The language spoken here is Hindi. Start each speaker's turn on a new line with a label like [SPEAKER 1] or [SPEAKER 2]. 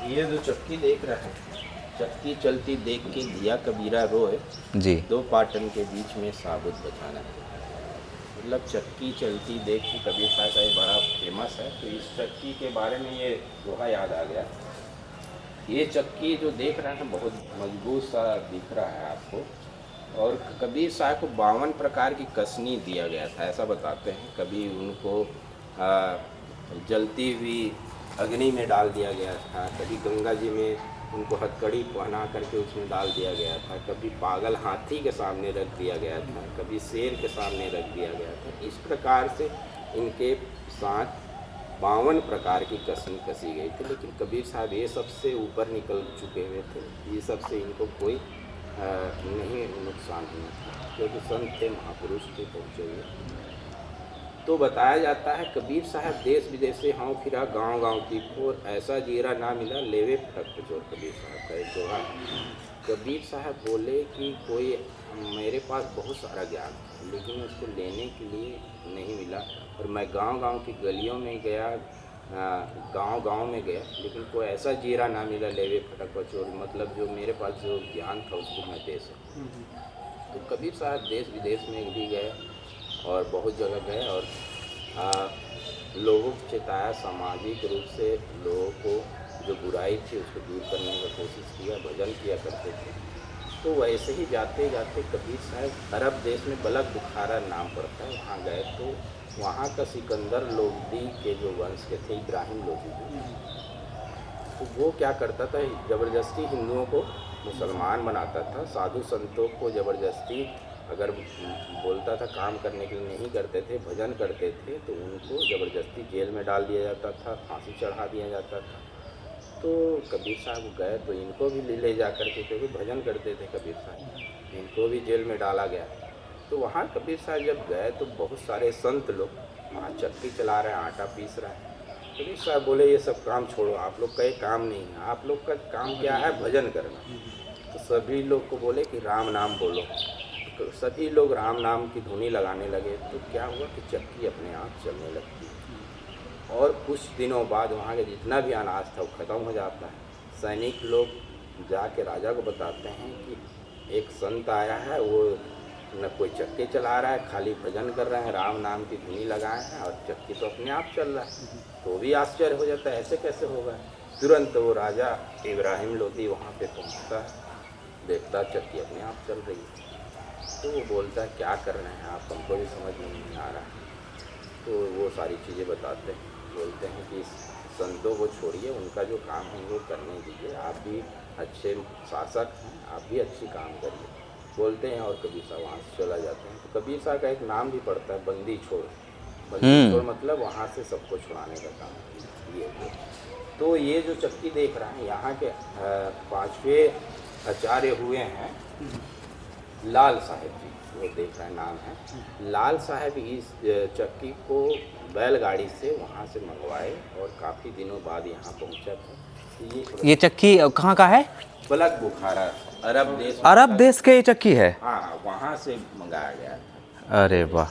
[SPEAKER 1] ये जो चक्की देख रहे हैं, चक्की चलती देख के दिया कबीरा रोए,
[SPEAKER 2] जी।
[SPEAKER 1] दो पाटन के बीच में साबुत बचाना। मतलब चक्की चलती देख के कबीर साहब का ये बड़ा फेमस है। तो इस चक्की के बारे में ये दोहा याद आ गया। ये चक्की जो देख रहे हैं बहुत मजबूत सा दिख रहा है आपको। और कबीर साहब को 52 प्रकार की कसनी दिया गया था, ऐसा बताते हैं। कभी उनको जलती हुई अग्नि में डाल दिया गया था, कभी गंगा जी में उनको हथकड़ी पहना करके उसमें डाल दिया गया था, कभी पागल हाथी के सामने रख दिया गया था, कभी शेर के सामने रख दिया गया था। इस प्रकार से इनके साथ 52 प्रकार की कसनी कसी गई थी। लेकिन कबीर साहब ये सबसे ऊपर निकल चुके हुए थे, ये सबसे इनको कोई नहीं नुकसान हुआ था, क्योंकि संत थे, महापुरुष थे, पहुँचे हुए। तो बताया जाता है कबीर साहब देश विदेश से हाँ फिरा, गांव गांव की और ऐसा जीरा ना मिला, लेवे फटक चोर। कबीर साहब का एक दोहा है। कबीर साहब बोले कि कोई मेरे पास बहुत सारा ज्ञान है, लेकिन उसको लेने के लिए नहीं मिला। और मैं गांव गांव की गलियों में गया, गांव गांव में गया, लेकिन कोई ऐसा जीरा ना मिला, लेवे फटक चोर। मतलब जो मेरे पास जो ज्ञान था उसको मैं दे सकूँ। तो कबीर साहब देश विदेश में भी गए और बहुत जगह गए और लोगों को चेताया, सामाजिक रूप से लोगों को जो बुराई थी उसको दूर करने का कोशिश किया, भजन किया करते थे। तो वैसे ही जाते जाते कबीर साहब अरब देश में बलक बुखारा नाम पड़ता है, वहाँ गए। तो वहाँ का सिकंदर लोदी के जो वंश के थे, इब्राहिम लोदी, तो वो क्या करता था, ज़बरदस्ती हिंदुओं को मुसलमान बनाता था। साधु संतों को ज़बरदस्ती अगर बोलता था काम करने के लिए नहीं करते थे, भजन करते थे, तो उनको ज़बरदस्ती जेल में डाल दिया जाता था, फांसी चढ़ा दिया जाता था। तो कबीर साहब गए तो इनको भी ले जा कर के, क्योंकि भजन करते थे कबीर साहब, इनको भी जेल में डाला गया। तो वहाँ कबीर साहब जब गए तो बहुत सारे संत लोग वहाँ चक्की चला रहे हैं, आटा पीस रहे हैं। कबीर साहब बोले ये सब काम छोड़ो, आप लोग का ये काम नहीं है, आप लोग का काम क्या है, भजन करना। तो सभी लोग को बोले कि राम नाम बोलो। तो सभी लोग राम नाम की धुनी लगाने लगे। तो क्या हुआ कि चक्की अपने आप चलने लगती है। और कुछ दिनों बाद वहाँ के जितना भी अनाज था वो ख़त्म हो जाता है। सैनिक लोग जाके राजा को बताते हैं कि एक संत आया है, वो न कोई चक्की चला रहा है, खाली भजन कर रहे हैं, राम नाम की धुनी लगाए हैं, और चक्की तो अपने आप चल रहा है। तो भी आश्चर्य हो जाता है, ऐसे कैसे होगा। तुरंत वो राजा इब्राहिम लोदी वहाँ पे पहुँचता है, देखता चक्की अपने आप चल रही है। तो वो बोलता है क्या कर रहे हैं आप, हमको भी समझ में नहीं आ रहा है। तो वो सारी चीज़ें बताते हैं, बोलते हैं कि संतों को छोड़िए, उनका जो काम है वो करने दीजिए, आप भी अच्छे शासक हैं, आप भी अच्छी काम करिए, बोलते हैं। और कबीर साहब वहाँ से चला जाते हैं। तो कबीर साहब का एक नाम भी पड़ता है, बंदी छोड़। बंदी छोड़ मतलब वहाँ से सबको छुड़ाने का काम ये। तो ये जो चक्की देख रहे हैं, यहाँ के 5वें आचार्य हुए हैं लाल साहब जी, वो देख रहे हैं, नाम है लाल साहब। इस चक्की को बैलगाड़ी से वहाँ से मंगवाए और काफ़ी दिनों बाद यहाँ पहुँचा था।
[SPEAKER 2] ये चक्की कहाँ का है?
[SPEAKER 1] बलक बुखारा, अरब देश।
[SPEAKER 2] अरब देश के ये चक्की है?
[SPEAKER 1] हाँ, वहाँ से मंगाया गया था।
[SPEAKER 2] अरे वाह।